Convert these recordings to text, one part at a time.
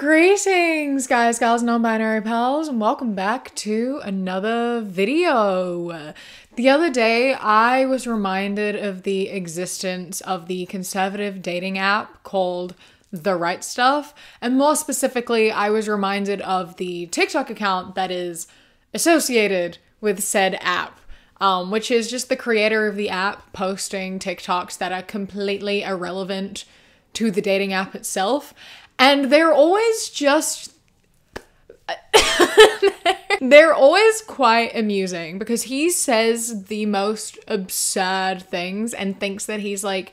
Greetings, guys, gals, non-binary pals, and welcome back to another video. The other day, I was reminded of the existence of the conservative dating app called The Right Stuff, and more specifically, I was reminded of the TikTok account that is associated with said app. Which is just the creator of the app posting TikToks that are completely irrelevant to the dating app itself. And they're always just... they're always quite amusing because he says the most absurd things and thinks that he's like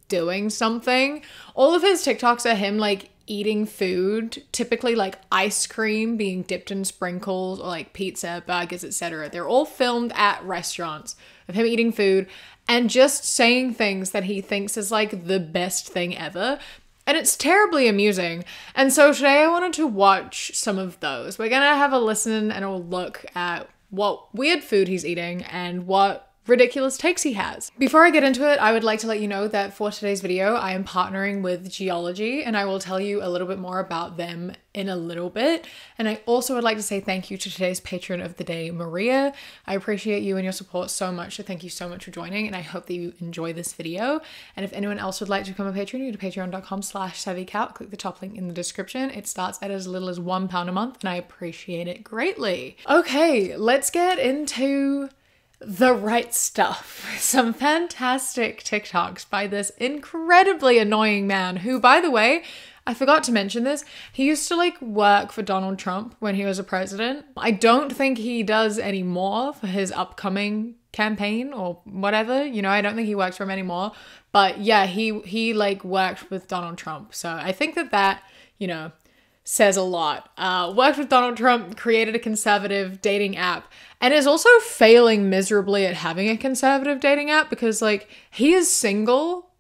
doing something. All of his TikToks are him like eating food, typically like ice cream being dipped in sprinkles or like pizza, burgers, etc. They're all filmed at restaurants of him eating food and just saying things that he thinks is like the best thing ever. And it's terribly amusing. And so today I wanted to watch some of those. We're gonna have a listen and a look at what weird food he's eating and what ridiculous takes he has. Before I get into it, I would like to let you know that for today's video, I am partnering with Geologie, and I will tell you a little bit more about them in a little bit. And I also would like to say thank you to today's patron of the day, Maria. I appreciate you and your support so much, so thank you so much for joining, and I hope that you enjoy this video. And if anyone else would like to become a patron, you go to patreon.com/savvycat, click the top link in the description. It starts at as little as £1 a month, and I appreciate it greatly. Okay, let's get into The Right Stuff. Some fantastic TikToks by this incredibly annoying man who, by the way, I forgot to mention this, he used to like work for Donald Trump when he was a president. I don't think he does anymore for his upcoming campaign or whatever, you know, I don't think he works for him anymore. But yeah, he like worked with Donald Trump. So I think that, you know, says a lot. Worked with Donald Trump, created a conservative dating app, and is also failing miserably at having a conservative dating app because like he is single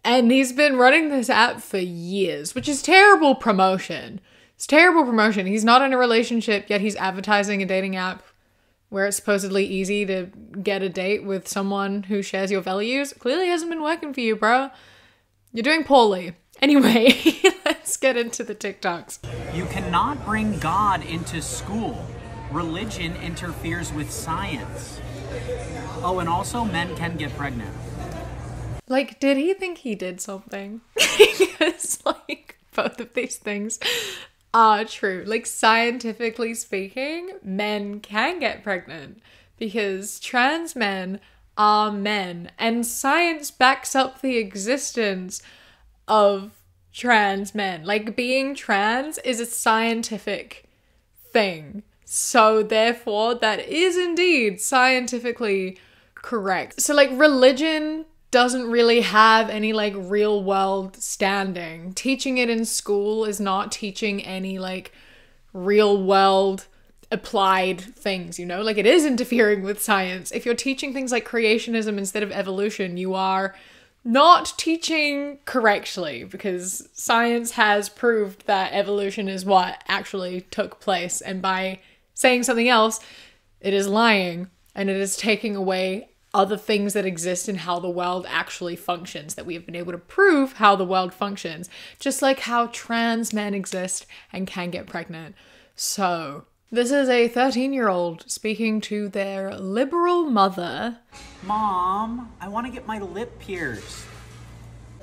and he's been running this app for years, which is terrible promotion. It's terrible promotion. He's not in a relationship, yet he's advertising a dating app where it's supposedly easy to get a date with someone who shares your values. Clearly hasn't been working for you, bro. You're doing poorly. Anyway, let's get into the TikToks. You cannot bring God into school. Religion interferes with science. Oh, and also men can get pregnant. Like, did he think he did something? Because, like, both of these things are true. Like, scientifically speaking, men can get pregnant because trans men are men, and science backs up the existence of trans men. Like, being trans is a scientific thing. So therefore, that is indeed scientifically correct. So like religion doesn't really have any like real world standing. Teaching it in school is not teaching any like real world applied things, you know? Like it is interfering with science. If you're teaching things like creationism instead of evolution, you are not teaching correctly because science has proved that evolution is what actually took place, and by saying something else, it is lying and it is taking away other things that exist in how the world actually functions, that we have been able to prove how the world functions, just like how trans men exist and can get pregnant. So this is a 13-year-old speaking to their liberal mother. Mom, I want to get my lip pierced.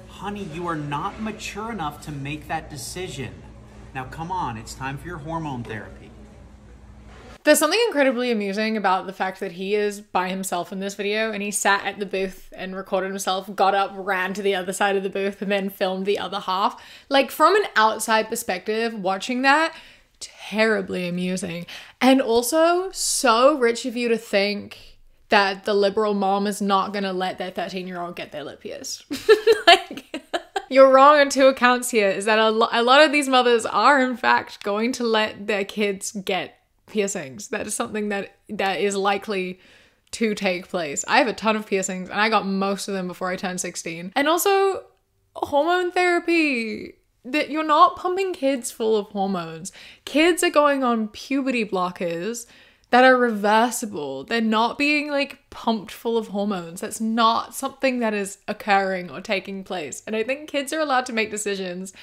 Honey, you are not mature enough to make that decision. Now come on, it's time for your hormone therapy. There's something incredibly amusing about the fact that he is by himself in this video and he sat at the booth and recorded himself, got up, ran to the other side of the booth and then filmed the other half. Like from an outside perspective, watching that, terribly amusing. And also so rich of you to think that the liberal mom is not gonna let their 13-year-old get their lip pierced. Like, you're wrong on two accounts here, is that a lot of these mothers are in fact going to let their kids get piercings. That is something that is likely to take place. I have a ton of piercings and I got most of them before I turned 16. And also hormone therapy. That you're not pumping kids full of hormones. Kids are going on puberty blockers that are reversible. They're not being like pumped full of hormones. That's not something that is occurring or taking place. And I think kids are allowed to make decisions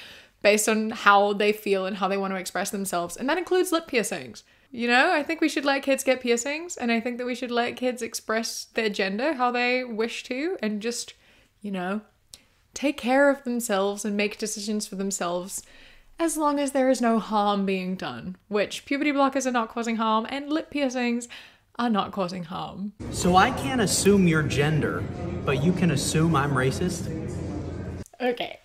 based on how they feel and how they want to express themselves. And that includes lip piercings. You know, I think we should let kids get piercings, and I think that we should let kids express their gender how they wish to, and just, you know, take care of themselves and make decisions for themselves as long as there is no harm being done, which puberty blockers are not causing harm and lip piercings are not causing harm. So I can't assume your gender, but you can assume I'm racist? Okay.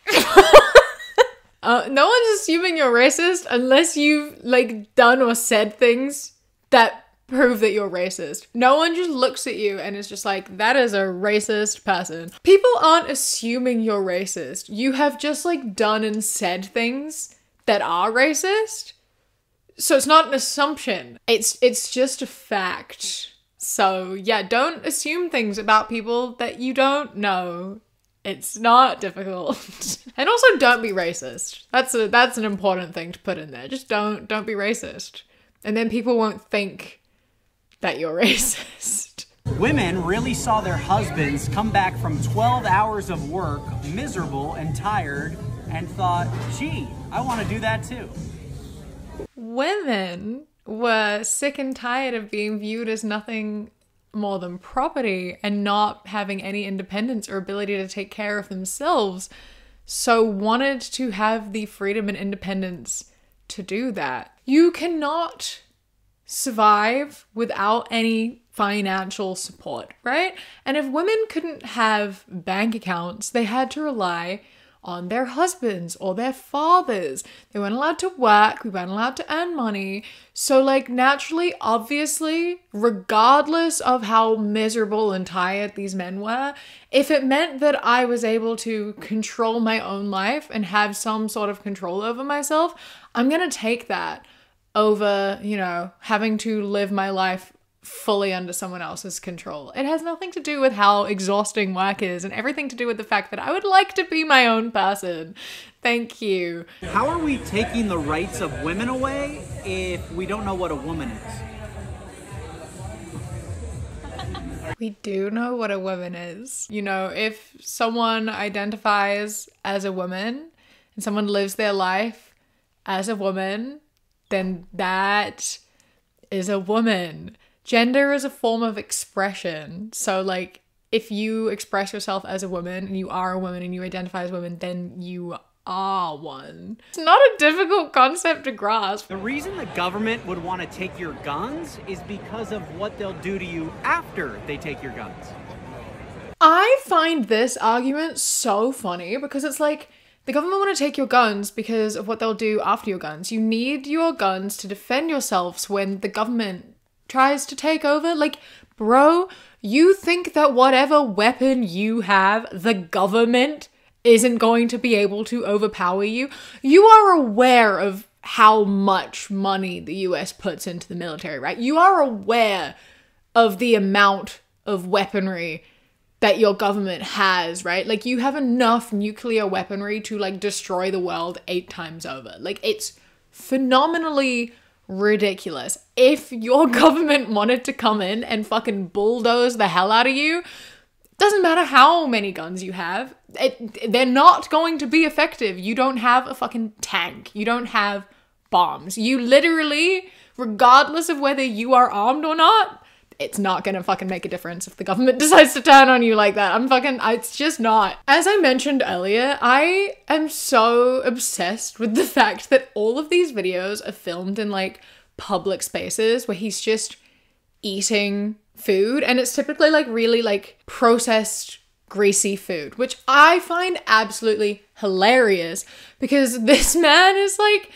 No one's assuming you're racist unless you've like done or said things that prove that you're racist. No one just looks at you and is just like, that is a racist person. People aren't assuming you're racist. You have just like done and said things that are racist. So it's not an assumption. It's just a fact. So yeah, don't assume things about people that you don't know. It's not difficult. And also don't be racist. That's an important thing to put in there. Just don't be racist. And then people won't think that you're racist. Women really saw their husbands come back from 12 hours of work, miserable and tired, and thought, gee, I want to do that too. Women were sick and tired of being viewed as nothing more than property and not having any independence or ability to take care of themselves, so wanted to have the freedom and independence to do that. You cannot survive without any financial support, right? And if women couldn't have bank accounts, they had to rely on their husbands or their fathers. They weren't allowed to work, we weren't allowed to earn money. So like naturally, obviously, regardless of how miserable and tired these men were, if it meant that I was able to control my own life and have some sort of control over myself, I'm gonna take that over, you know, having to live my life fully under someone else's control. It has nothing to do with how exhausting work is and everything to do with the fact that I would like to be my own person. Thank you. How are we taking the rights of women away if we don't know what a woman is? We do know what a woman is. You know, if someone identifies as a woman and someone lives their life as a woman, then that is a woman. Gender is a form of expression. So like if you express yourself as a woman and you are a woman and you identify as a woman, then you are one. It's not a difficult concept to grasp. The reason the government would want to take your guns is because of what they'll do to you after they take your guns. I find this argument so funny because it's like, the government want to take your guns because of what they'll do after your guns. You need your guns to defend yourselves when the government tries to take over. Like, bro, you think that whatever weapon you have, the government isn't going to be able to overpower you? You are aware of how much money the US puts into the military, right? You are aware of the amount of weaponry that your government has, right? Like, you have enough nuclear weaponry to like destroy the world 8 times over. Like, it's phenomenally ridiculous. If your government wanted to come in and fucking bulldoze the hell out of you, doesn't matter how many guns you have, they're not going to be effective. You don't have a fucking tank. You don't have bombs. You literally, regardless of whether you are armed or not, it's not gonna fucking make a difference if the government decides to turn on you like that. It's just not. As I mentioned earlier, I am so obsessed with the fact that all of these videos are filmed in like public spaces where he's just eating food, and it's typically like really like processed greasy food, which I find absolutely hilarious because this man is like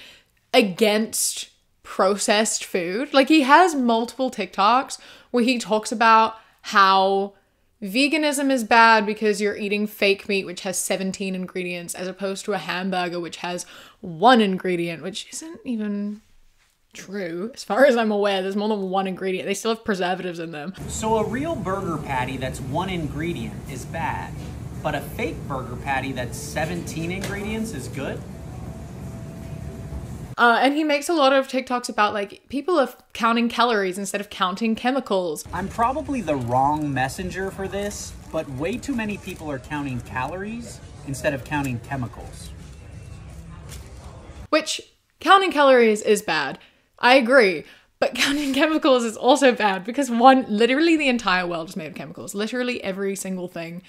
against processed food. Like, he has multiple TikToks where he talks about how veganism is bad because you're eating fake meat which has 17 ingredients as opposed to a hamburger which has 1 ingredient, which isn't even true. As far as I'm aware, there's more than 1 ingredient. They still have preservatives in them. So a real burger patty that's 1 ingredient is bad, but a fake burger patty that's 17 ingredients is good? And he makes a lot of TikToks about like people are counting calories instead of counting chemicals. I'm probably the wrong messenger for this, but way too many people are counting calories instead of counting chemicals. which counting calories is bad. I agree. But counting chemicals is also bad because one, literally the entire world is made of chemicals. Literally every single thing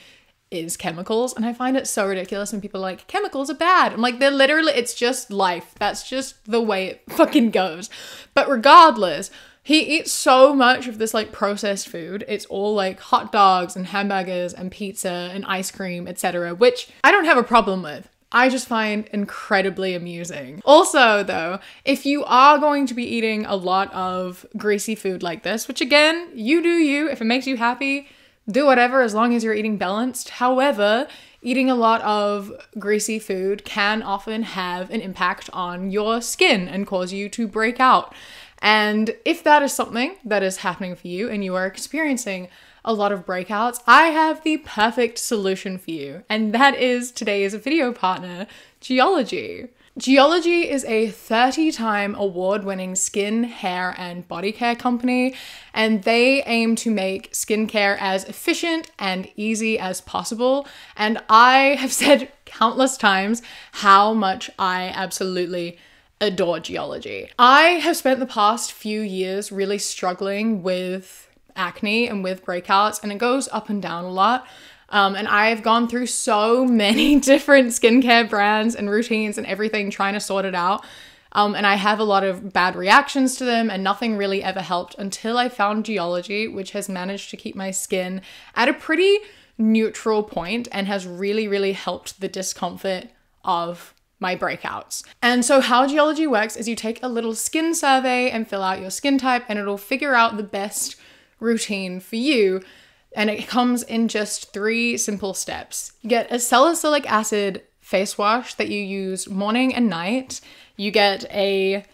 is chemicals. And I find it so ridiculous when people are like, chemicals are bad. I'm like, they're literally, it's just life. That's just the way it fucking goes. But regardless, he eats so much of this like processed food. It's all like hot dogs and hamburgers and pizza and ice cream, etc., which I don't have a problem with. I just find incredibly amusing. Also though, if you are going to be eating a lot of greasy food like this, which again, you do you, if it makes you happy, do whatever as long as you're eating balanced. However, eating a lot of greasy food can often have an impact on your skin and cause you to break out. And if that is something that is happening for you and you are experiencing a lot of breakouts, I have the perfect solution for you. And that is today's video partner, Geologie. Geologie is a 30-time award-winning skin, hair, and body care company, and they aim to make skincare as efficient and easy as possible. And I have said countless times how much I absolutely adore Geologie. I have spent the past few years really struggling with acne and with breakouts, and it goes up and down a lot. And I've gone through so many different skincare brands and routines and everything trying to sort it out. And I have a lot of bad reactions to them, and nothing really ever helped until I found Geologie, which has managed to keep my skin at a pretty neutral point and has really, really helped the discomfort of my breakouts. And so how Geologie works is you take a little skin survey and fill out your skin type, and it'll figure out the best routine for you. And it comes in just 3 simple steps. You get a salicylic acid face wash that you use morning and night. You get a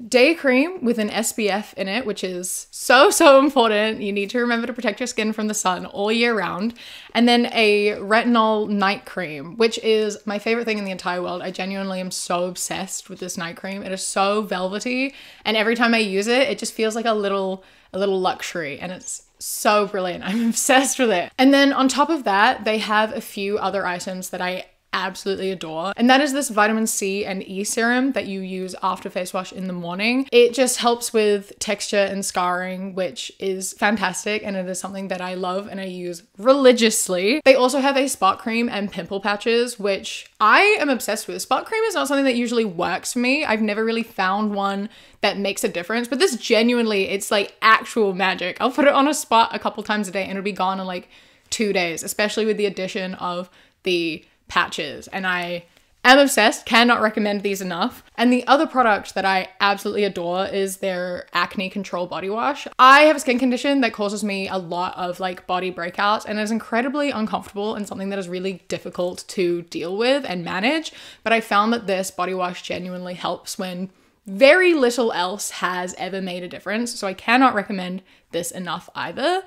day cream with an SPF in it, which is so important. You need to remember to protect your skin from the sun all year round. And then a retinol night cream, which is my favorite thing in the entire world. I genuinely am so obsessed with this night cream. It is so velvety, and every time I use it, it just feels like a little luxury, and it's so brilliant. I'm obsessed with it. And then on top of that, they have a few other items that I absolutely adore. And that is this vitamin C and E serum that you use after face wash in the morning. It just helps with texture and scarring, which is fantastic. And it is something that I love and I use religiously. They also have a spot cream and pimple patches, which I am obsessed with. Spot cream is not something that usually works for me. I've never really found one that makes a difference, but this genuinely, it's like actual magic. I'll put it on a spot a couple times a day and it'll be gone in like 2 days, especially with the addition of the patches. And I am obsessed, cannot recommend these enough. And the other product that I absolutely adore is their acne control body wash. I have a skin condition that causes me a lot of like body breakouts, and is incredibly uncomfortable and something that is really difficult to deal with and manage. But I found that this body wash genuinely helps when very little else has ever made a difference. So I cannot recommend this enough either.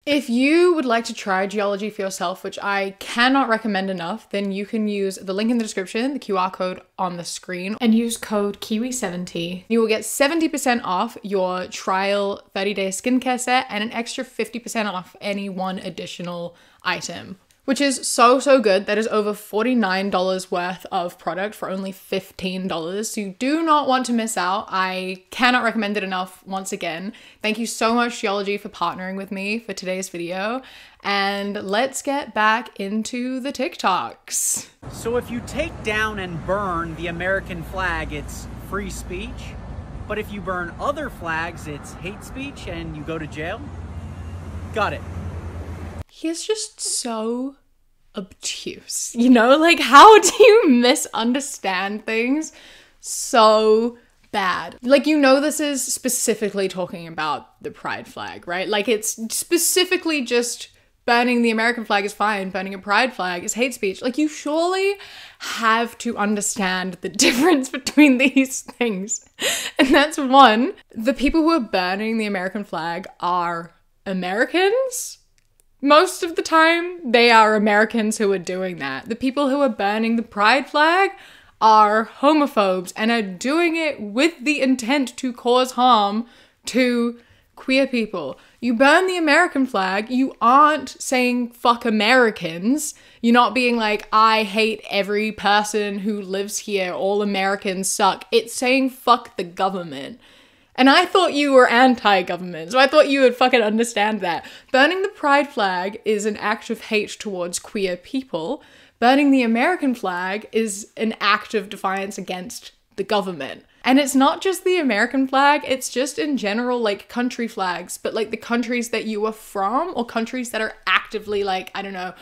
If you would like to try Geologie for yourself, which I cannot recommend enough, then you can use the link in the description, the QR code on the screen, and use code KIWI70. You will get 70% off your trial 30-day skincare set and an extra 50% off any one additional item, which is so good. That is over $49 worth of product for only $15. So you do not want to miss out. I cannot recommend it enough once again. Thank you so much, Geologie, for partnering with me for today's video. And let's get back into the TikToks. So if you take down and burn the American flag, it's free speech. But if you burn other flags, it's hate speech and you go to jail? Got it. He is just so obtuse, you know? Like, how do you misunderstand things so bad? Like, you know, this is specifically talking about the pride flag, right? Like, it's specifically just burning the American flag is fine, burning a pride flag is hate speech. Like, you surely have to understand the difference between these things. And that's one, the people who are burning the American flag are Americans. Most of the time, they are Americans who are doing that. The people who are burning the pride flag are homophobes and are doing it with the intent to cause harm to queer people. You burn the American flag, you aren't saying fuck Americans. You're not being like, I hate every person who lives here, all Americans suck. It's saying fuck the government. And I thought you were anti-government, so I thought you would fucking understand that. Burning the pride flag is an act of hate towards queer people. Burning the American flag is an act of defiance against the government. And it's not just the American flag, it's just in general, like, country flags, but like the countries that you are from or countries that are actively, like, I don't know,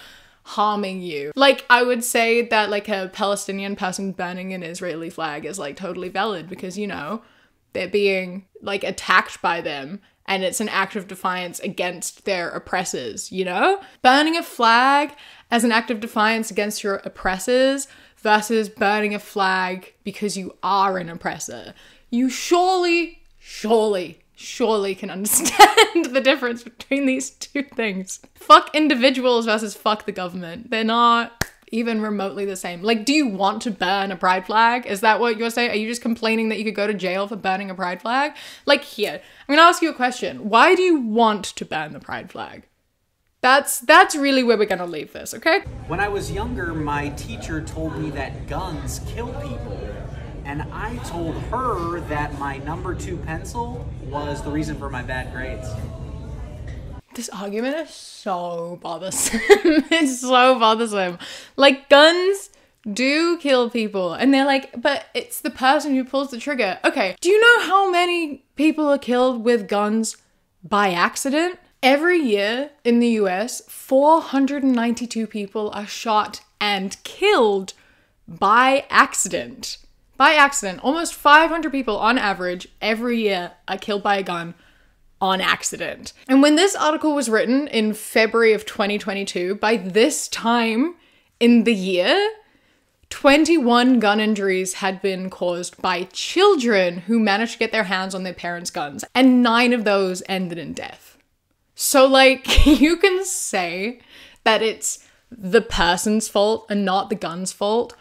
harming you. Like, I would say that like a Palestinian person burning an Israeli flag is like totally valid because, you know, they're being like attacked by them and it's an act of defiance against their oppressors, you know? Burning a flag as an act of defiance against your oppressors versus burning a flag because you are an oppressor. You surely can understand the difference between these two things. Fuck individuals versus fuck the government. They're not even remotely the same. Like, do you want to burn a pride flag? Is that what you're saying? Are you just complaining that you could go to jail for burning a pride flag? Like, here, I'm gonna ask you a question. Why do you want to burn the pride flag? That's really where we're gonna leave this, okay? When I was younger, my teacher told me that guns kill people. And I told her that my number 2 pencil was the reason for my bad grades. This argument is so bothersome. It's so bothersome. Like, guns do kill people. And they're like, but it's the person who pulls the trigger. Okay, do you know how many people are killed with guns by accident? Every year in the US, 492 people are shot and killed by accident. By accident. Almost 500 people on average every year are killed by a gun on accident. And when this article was written in February of 2022, by this time in the year, 21 gun injuries had been caused by children who managed to get their hands on their parents' guns, and 9 of those ended in death. So, like, you can say that it's the person's fault and not the gun's fault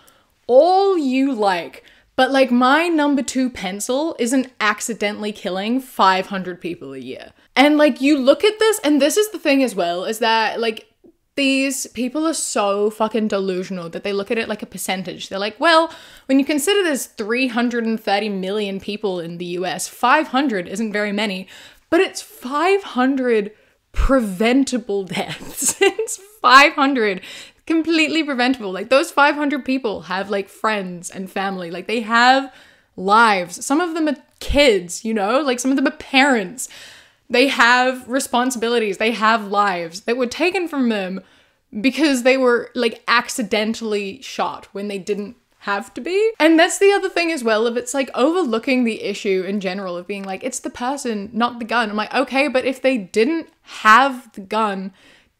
all you like, but like my number 2 pencil isn't accidentally killing 500 people a year. And like, you look at this, and this is the thing as well, is that like these people are so fucking delusional that they look at it like a percentage. They're like, well, when you consider there's 330 million people in the US, 500 isn't very many, but it's 500 preventable deaths. It's 500 completely preventable. Like, those 500 people have like friends and family. Like, they have lives. Some of them are kids, you know, like some of them are parents. They have responsibilities. They have lives that were taken from them because they were like accidentally shot when they didn't have to be. And that's the other thing as well, if it's like overlooking the issue in general of being like, it's the person, not the gun. I'm like, okay, but if they didn't have the gun,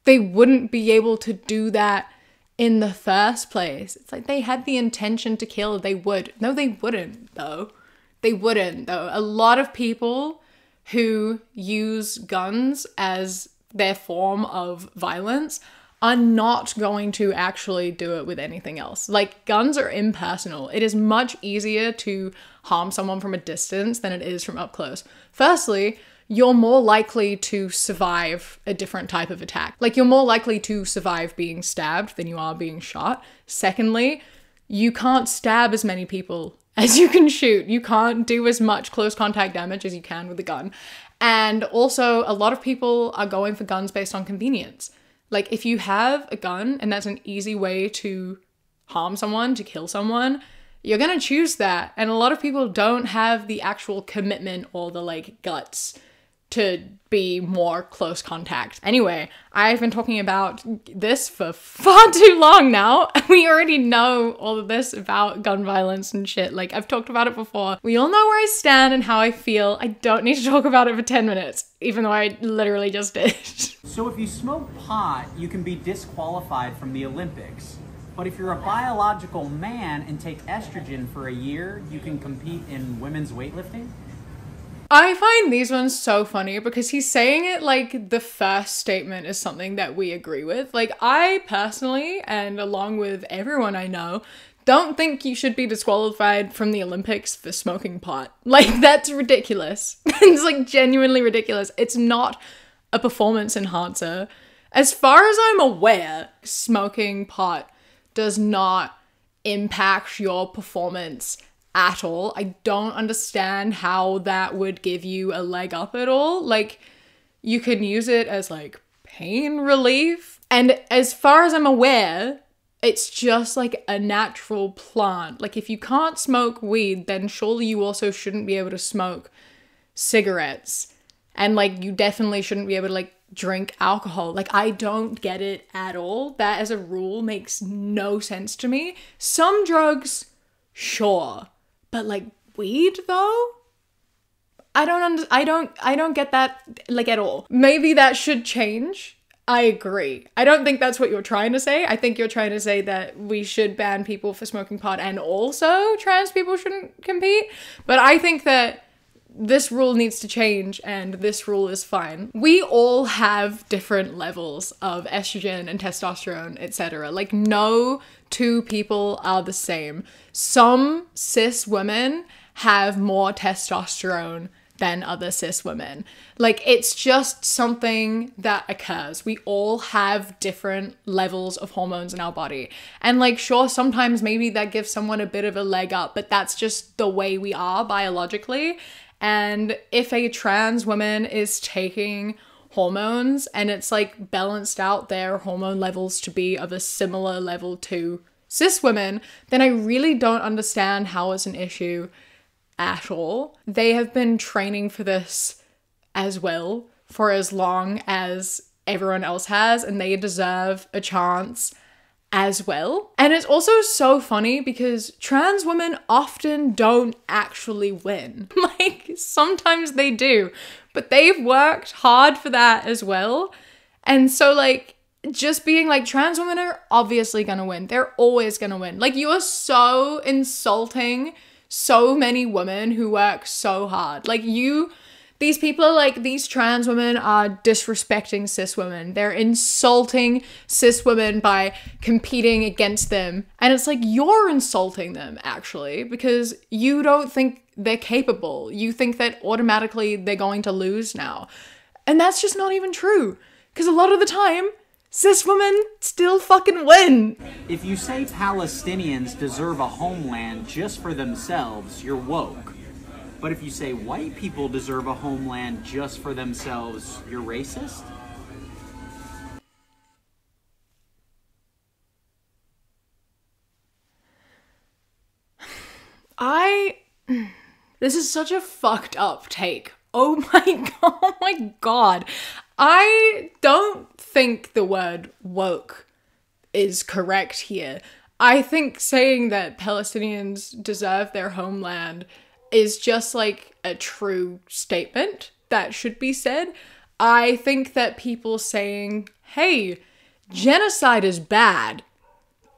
they wouldn't be able to do that in the first place. It's like they had the intention to kill, they would. No, they wouldn't though. They wouldn't though. A lot of people who use guns as their form of violence are not going to actually do it with anything else. Like, guns are impersonal. It is much easier to harm someone from a distance than it is from up close. Firstly, you're more likely to survive a different type of attack. Like, you're more likely to survive being stabbed than you are being shot. Secondly, you can't stab as many people as you can shoot. You can't do as much close contact damage as you can with a gun. And also, a lot of people are going for guns based on convenience. Like, if you have a gun and that's an easy way to harm someone, to kill someone, you're gonna choose that. And a lot of people don't have the actual commitment or the like guts to be more close contact. Anyway, I've been talking about this for far too long now. We already know all of this about gun violence and shit. Like, I've talked about it before. We all know where I stand and how I feel. I don't need to talk about it for 10 minutes, even though I literally just did. So if you smoke pot, you can be disqualified from the Olympics. But if you're a biological man and take estrogen for a year, you can compete in women's weightlifting? I find these ones so funny because he's saying it like the first statement is something that we agree with. Like, I personally, and along with everyone I know, don't think you should be disqualified from the Olympics for smoking pot. Like, that's ridiculous. It's like genuinely ridiculous. It's not a performance enhancer. As far as I'm aware, smoking pot does not impact your performance at all. I don't understand how that would give you a leg up at all. Like, you can use it as like pain relief. And as far as I'm aware, it's just like a natural plant. Like, if you can't smoke weed, then surely you also shouldn't be able to smoke cigarettes. And like, you definitely shouldn't be able to like drink alcohol. Like, I don't get it at all. That as a rule makes no sense to me. Some drugs, sure. But like weed though? I don't get that like at all. Maybe that should change. I agree. I don't think that's what you're trying to say. I think you're trying to say that we should ban people for smoking pot and also trans people shouldn't compete. But I think that this rule needs to change and this rule is fine. We all have different levels of estrogen and testosterone, etc. Like, no two people are the same. Some cis women have more testosterone than other cis women. Like, it's just something that occurs. We all have different levels of hormones in our body. And like, sure, sometimes maybe that gives someone a bit of a leg up, but that's just the way we are biologically. And if a trans woman is taking hormones and it's like balanced out their hormone levels to be of a similar level to cis women, then I really don't understand how it's an issue at all. They have been training for this as well for as long as everyone else has, and they deserve a chance as well. And it's also so funny because trans women often don't actually win. Like, sometimes they do, but they've worked hard for that as well. And so like, just being like, trans women are obviously gonna win. They're always gonna win. Like, you are so insulting so many women who work so hard. Like, these people are like, these trans women are disrespecting cis women. They're insulting cis women by competing against them. And it's like, you're insulting them actually, because you don't think they're capable. You think that automatically they're going to lose now. And that's just not even true. Because a lot of the time, cis women still fucking win. If you say Palestinians deserve a homeland just for themselves, you're woke. But if you say white people deserve a homeland just for themselves, you're racist? This is such a fucked up take. Oh my god. I don't think the word woke is correct here. I think saying that Palestinians deserve their homeland is just like a true statement that should be said. I think that people saying, hey, genocide is bad,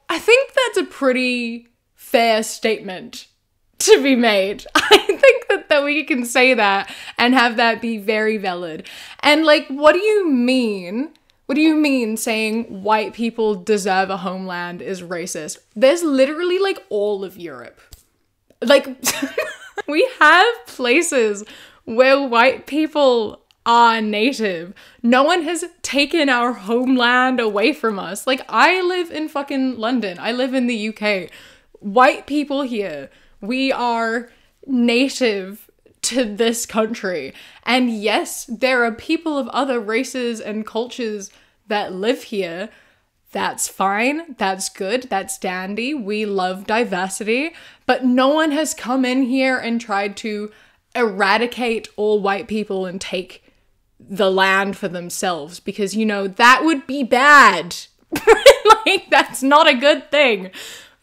I think that's a pretty fair statement to be made. I think that we can say that and have that be very valid. And like, what do you mean? What do you mean saying white people deserve a homeland is racist? There's literally like all of Europe. Like, we have places where white people are native. No one has taken our homeland away from us. Like, I live in fucking London. I live in the UK. White people here, we are native to this country. And yes, there are people of other races and cultures that live here. That's fine. That's good. That's dandy. We love diversity. But no one has come in here and tried to eradicate all white people and take the land for themselves, because, you know, that would be bad. Like, that's not a good thing.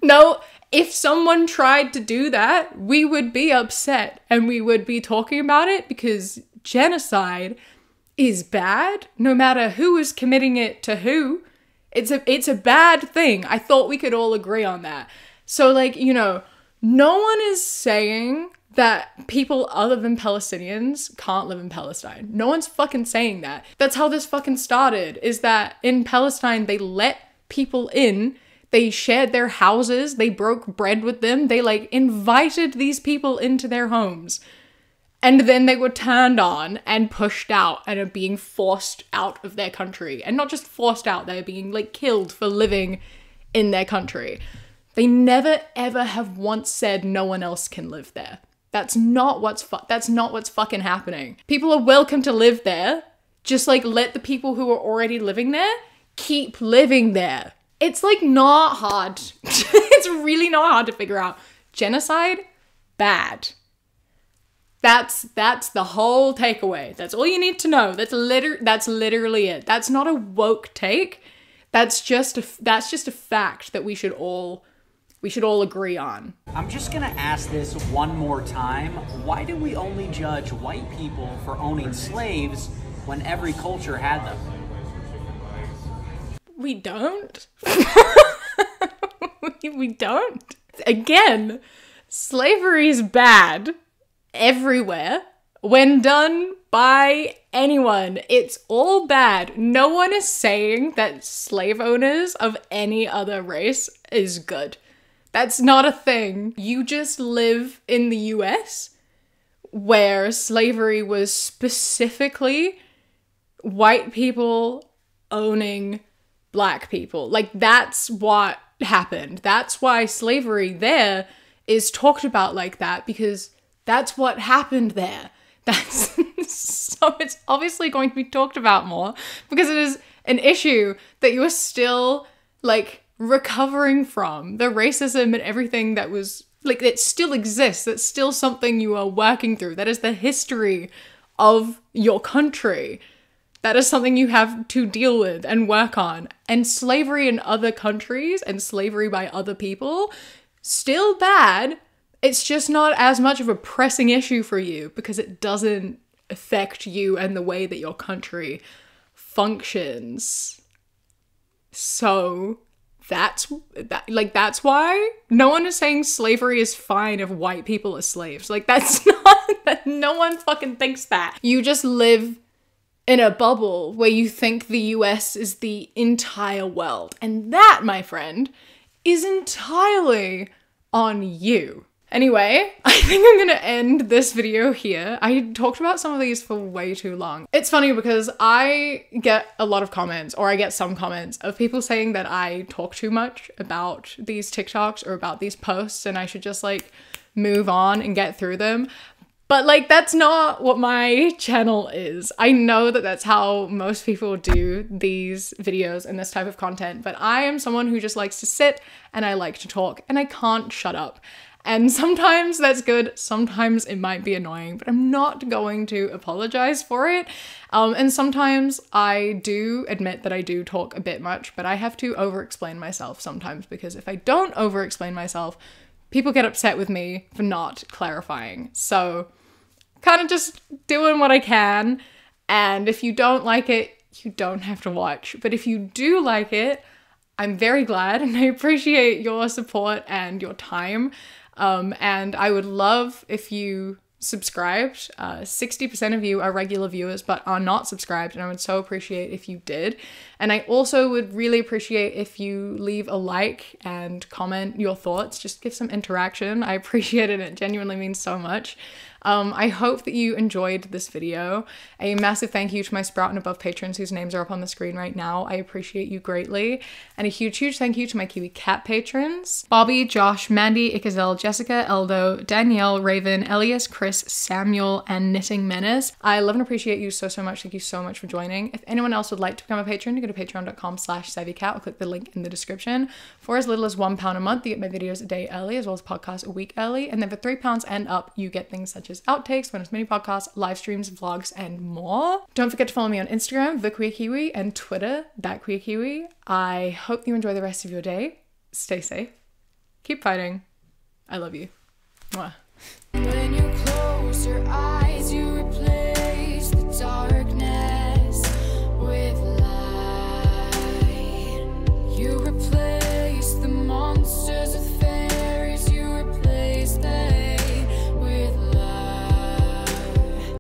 No, if someone tried to do that, we would be upset and we would be talking about it, because genocide is bad, no matter who is committing it to who. It's a bad thing. I thought we could all agree on that. So, like, you know, no one is saying that people other than Palestinians can't live in Palestine. No one's fucking saying that. That's how this fucking started, is that in Palestine, they let people in They shared their houses. They broke bread with them. They like invited these people into their homes. And then they were turned on and pushed out and are being forced out of their country. And not just forced out, they're being like killed for living in their country. They never ever have once said no one else can live there. That's not what's fucking happening. People are welcome to live there. Just like let the people who are already living there keep living there. It's like not hard. It's really not hard to figure out. Genocide, bad. That's the whole takeaway. That's all you need to know. That's literally it. That's not a woke take. That's just a fact that we should all agree on. I'm just gonna ask this one more time. Why do we only judge white people for owning slaves when every culture had them? We don't. We don't. Again, slavery is bad everywhere when done by anyone. It's all bad. No one is saying that slave owners of any other race is good. That's not a thing. You just live in the US where slavery was specifically white people owning black people. Like, that's what happened. That's why slavery there is talked about like that, because that's what happened there. That's so it's obviously going to be talked about more because it is an issue that you are still like recovering from. The racism and everything that was like, it still exists. That's still something you are working through. That is the history of your country. That is something you have to deal with and work on. And slavery in other countries and slavery by other people, still bad. It's just not as much of a pressing issue for you because it doesn't affect you and the way that your country functions. So that's why no one is saying slavery is fine if white people are slaves. Like, that's not, no one fucking thinks that. You just live in a bubble where you think the US is the entire world. And that, my friend, is entirely on you. Anyway, I think I'm gonna end this video here. I talked about some of these for way too long. It's funny because I get a lot of comments, or I get some comments of people saying that I talk too much about these TikToks or about these posts and I should just like move on and get through them. But like, that's not what my channel is. I know that that's how most people do these videos and this type of content, but I am someone who just likes to sit and I like to talk and I can't shut up. And sometimes that's good, sometimes it might be annoying, but I'm not going to apologize for it. And sometimes I do admit that I do talk a bit much, but I have to over-explain myself sometimes because if I don't over-explain myself, people get upset with me for not clarifying. So kind of just doing what I can. And if you don't like it, you don't have to watch. But if you do like it, I'm very glad and I appreciate your support and your time. And I would love if you subscribed. 60% of you are regular viewers but are not subscribed, and I would so appreciate if you did. And I also would really appreciate if you leave a like and comment your thoughts. Just give some interaction. I appreciate it. It genuinely means so much. I hope that you enjoyed this video. A massive thank you to my Sprout and Above patrons whose names are up on the screen right now. I appreciate you greatly. And a huge, huge thank you to my Kiwi Cat patrons. Bobby, Josh, Mandy, Ikazel, Jessica, Eldo, Danielle, Raven, Elias, Chris, Samuel, and Knitting Menace. I love and appreciate you so, so much. Thank you so much for joining. If anyone else would like to become a patron, you go to patreon.com/SavvyCat or click the link in the description. For as little as £1 a month, you get my videos a day early as well as podcasts a week early. And then for £3 and up, you get things such as outtakes, bonus mini podcasts, live streams, vlogs, and more. Don't forget to follow me on Instagram, The Queer Kiwi, and Twitter, That Queer Kiwi. I hope you enjoy the rest of your day. Stay safe. Keep fighting. I love you. Mwah. When you close your eyes.